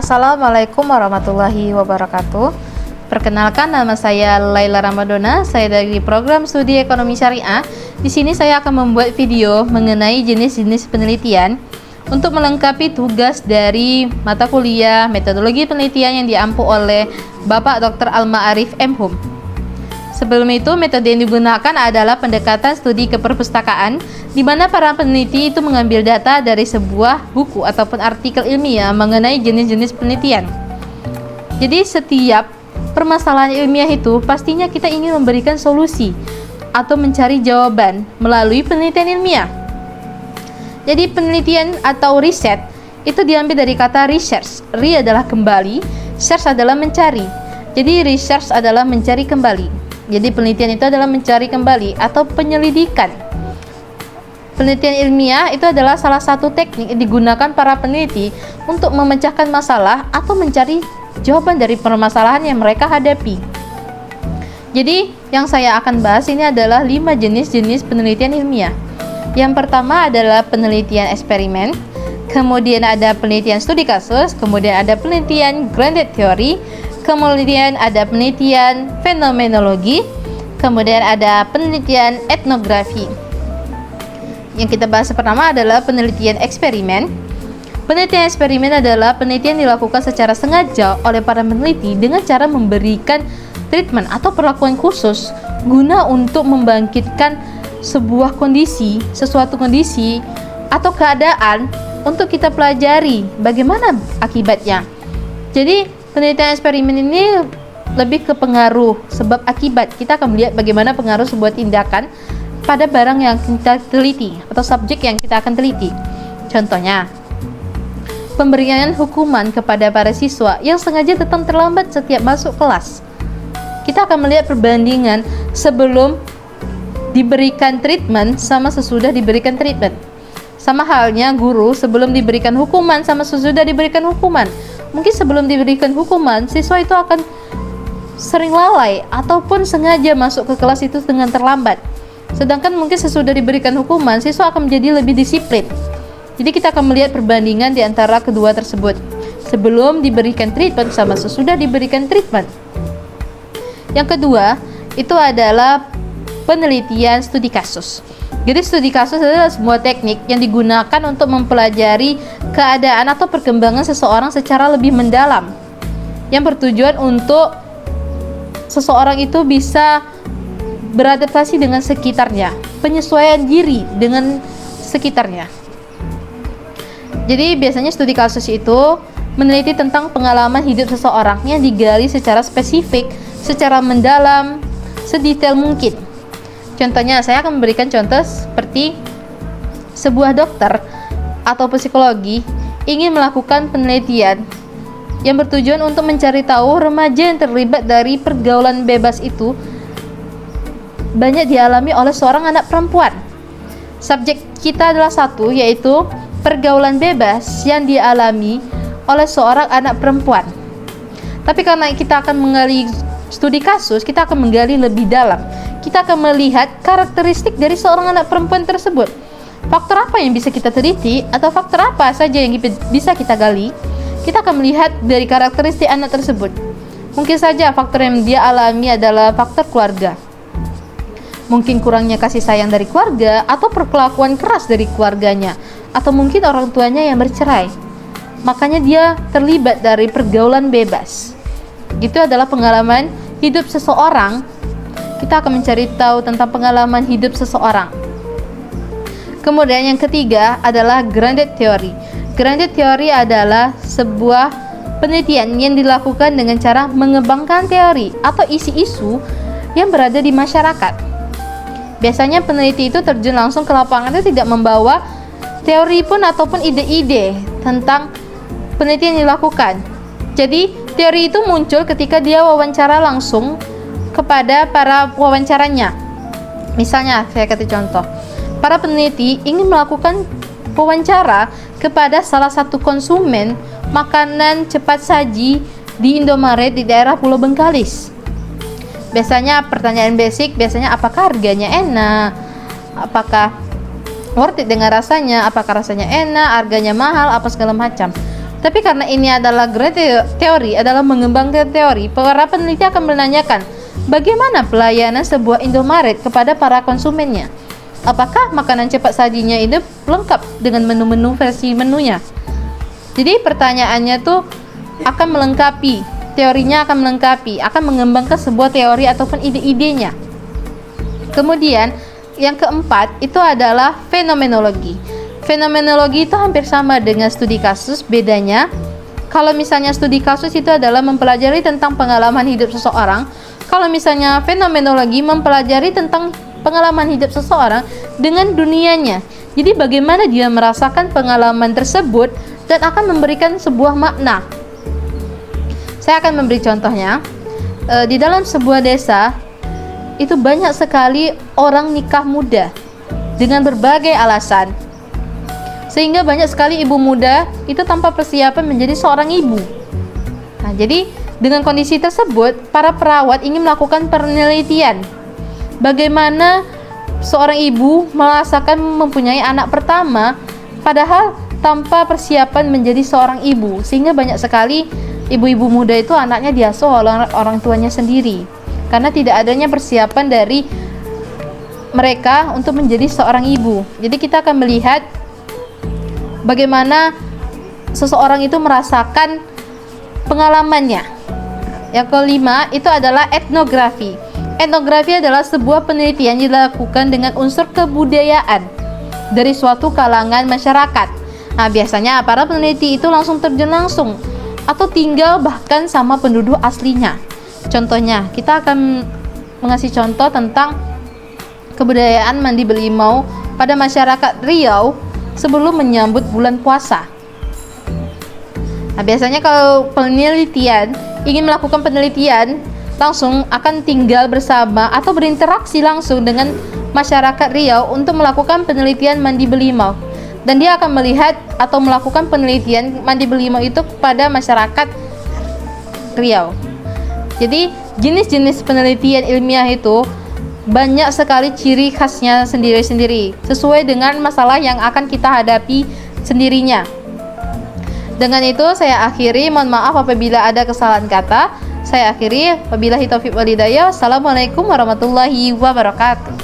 Assalamualaikum warahmatullahi wabarakatuh. Perkenalkan, nama saya Laila Ramadona. Saya dari program studi ekonomi syariah. Di sini saya akan membuat video mengenai jenis-jenis penelitian untuk melengkapi tugas dari mata kuliah metodologi penelitian yang diampu oleh Bapak Dr. Al-Ma'arif M.Hum. Sebelum itu, metode yang digunakan adalah pendekatan studi keperpustakaan, di mana para peneliti itu mengambil data dari sebuah buku ataupun artikel ilmiah mengenai jenis-jenis penelitian. Jadi setiap permasalahan ilmiah itu pastinya kita ingin memberikan solusi atau mencari jawaban melalui penelitian ilmiah. Jadi penelitian atau riset itu diambil dari kata research. Re adalah kembali, search adalah mencari. Jadi research adalah mencari kembali. Jadi penelitian itu adalah mencari kembali atau penyelidikan. Penelitian ilmiah itu adalah salah satu teknik yang digunakan para peneliti untuk memecahkan masalah atau mencari jawaban dari permasalahan yang mereka hadapi. Jadi yang saya akan bahas ini adalah 5 jenis-jenis penelitian ilmiah. Yang pertama adalah penelitian eksperimen, kemudian ada penelitian studi kasus, kemudian ada penelitian grounded theory, kemudian ada penelitian fenomenologi, kemudian ada penelitian etnografi. Yang kita bahas pertama adalah penelitian eksperimen. Penelitian eksperimen adalah penelitian yang dilakukan secara sengaja oleh para peneliti dengan cara memberikan treatment atau perlakuan khusus guna untuk membangkitkan sebuah kondisi, sesuatu kondisi atau keadaan untuk kita pelajari bagaimana akibatnya. Jadi penelitian eksperimen ini lebih ke pengaruh sebab akibat. Kita akan melihat bagaimana pengaruh sebuah tindakan pada barang yang kita teliti atau subjek yang kita akan teliti. Contohnya, pemberian hukuman kepada para siswa yang sengaja datang terlambat setiap masuk kelas. Kita akan melihat perbandingan sebelum diberikan treatment sama sesudah diberikan treatment. Sama halnya guru sebelum diberikan hukuman sama sesudah diberikan hukuman. Mungkin sebelum diberikan hukuman, siswa itu akan sering lalai ataupun sengaja masuk ke kelas itu dengan terlambat. Sedangkan mungkin sesudah diberikan hukuman, siswa akan menjadi lebih disiplin. Jadi kita akan melihat perbandingan di antara kedua tersebut. Sebelum diberikan treatment sama sesudah diberikan treatment. Yang kedua, itu adalah penelitian studi kasus. Jadi studi kasus adalah sebuah teknik yang digunakan untuk mempelajari keadaan atau perkembangan seseorang secara lebih mendalam, yang bertujuan untuk seseorang itu bisa beradaptasi dengan sekitarnya, penyesuaian diri dengan sekitarnya. Jadi biasanya studi kasus itu meneliti tentang pengalaman hidup seseorang yang digali secara spesifik, secara mendalam, sedetail mungkin. Contohnya, saya akan memberikan contoh seperti sebuah dokter atau psikologi ingin melakukan penelitian yang bertujuan untuk mencari tahu remaja yang terlibat dari pergaulan bebas itu banyak dialami oleh seorang anak perempuan. Subjek kita adalah satu, yaitu pergaulan bebas yang dialami oleh seorang anak perempuan. Tapi karena kita akan menggali studi kasus, kita akan menggali lebih dalam. Kita akan melihat karakteristik dari seorang anak perempuan tersebut. Faktor apa yang bisa kita teliti atau faktor apa saja yang bisa kita gali. Kita akan melihat dari karakteristik anak tersebut. Mungkin saja faktor yang dia alami adalah faktor keluarga. Mungkin kurangnya kasih sayang dari keluarga atau perlakuan keras dari keluarganya, atau mungkin orang tuanya yang bercerai. Makanya dia terlibat dari pergaulan bebas. Itu adalah pengalaman hidup seseorang. Kita akan mencari tahu tentang pengalaman hidup seseorang. Kemudian yang ketiga adalah grounded theory. Grounded theory adalah sebuah penelitian yang dilakukan dengan cara mengembangkan teori atau isi-isu yang berada di masyarakat. Biasanya peneliti itu terjun langsung ke lapangan, itu tidak membawa teori pun ataupun ide-ide tentang penelitian yang dilakukan. Jadi teori itu muncul ketika dia wawancara langsung kepada para wawancaranya. Misalnya, saya kasih contoh. Para peneliti ingin melakukan wawancara kepada salah satu konsumen makanan cepat saji di Indomaret di daerah Pulau Bengkalis. Biasanya pertanyaan basic, apakah harganya enak? Apakah worth it dengan rasanya? Apakah rasanya enak? Harganya mahal? Apa segala macam. Tapi karena ini adalah grade teori, adalah mengembangkan teori, para peneliti akan menanyakan bagaimana pelayanan sebuah Indomaret kepada para konsumennya. Apakah makanan cepat sajinya itu lengkap dengan menu-menu versi menunya? Jadi pertanyaannya tuh akan melengkapi, teorinya akan melengkapi, akan mengembangkan sebuah teori ataupun ide-idenya. Kemudian yang keempat itu adalah fenomenologi. Fenomenologi itu hampir sama dengan studi kasus, bedanya kalau misalnya studi kasus itu adalah mempelajari tentang pengalaman hidup seseorang, kalau misalnya fenomenologi mempelajari tentang pengalaman hidup seseorang dengan dunianya. Jadi bagaimana dia merasakan pengalaman tersebut dan akan memberikan sebuah makna. Saya akan memberi contohnya. Di dalam sebuah desa itu banyak sekali orang nikah muda dengan berbagai alasan, sehingga banyak sekali ibu muda itu tanpa persiapan menjadi seorang ibu. Nah, jadi dengan kondisi tersebut, para perawat ingin melakukan penelitian bagaimana seorang ibu merasakan mempunyai anak pertama padahal tanpa persiapan menjadi seorang ibu, sehingga banyak sekali ibu-ibu muda itu anaknya diasuh oleh orang tuanya sendiri karena tidak adanya persiapan dari mereka untuk menjadi seorang ibu. Jadi kita akan melihat bagaimana seseorang itu merasakan pengalamannya. Yang kelima itu adalah etnografi. Etnografi adalah sebuah penelitian yang dilakukan dengan unsur kebudayaan dari suatu kalangan masyarakat. Nah, biasanya para peneliti itu langsung terjun langsung atau tinggal bahkan sama penduduk aslinya. Contohnya, kita akan mengasih contoh tentang kebudayaan mandi belimau pada masyarakat Riau sebelum menyambut bulan puasa. Nah, biasanya kalau ingin melakukan penelitian, langsung akan tinggal bersama atau berinteraksi langsung dengan masyarakat Riau untuk melakukan penelitian mandi belimau. Dan dia akan melihat atau melakukan penelitian mandi belimau itu kepada masyarakat Riau. Jadi jenis-jenis penelitian ilmiah itu banyak sekali ciri khasnya sendiri-sendiri sesuai dengan masalah yang akan kita hadapi sendirinya. Dengan itu saya akhiri, mohon maaf apabila ada kesalahan kata. Saya akhiri, wabillahi taufiq wal hidayah. Wassalamualaikum warahmatullahi wabarakatuh.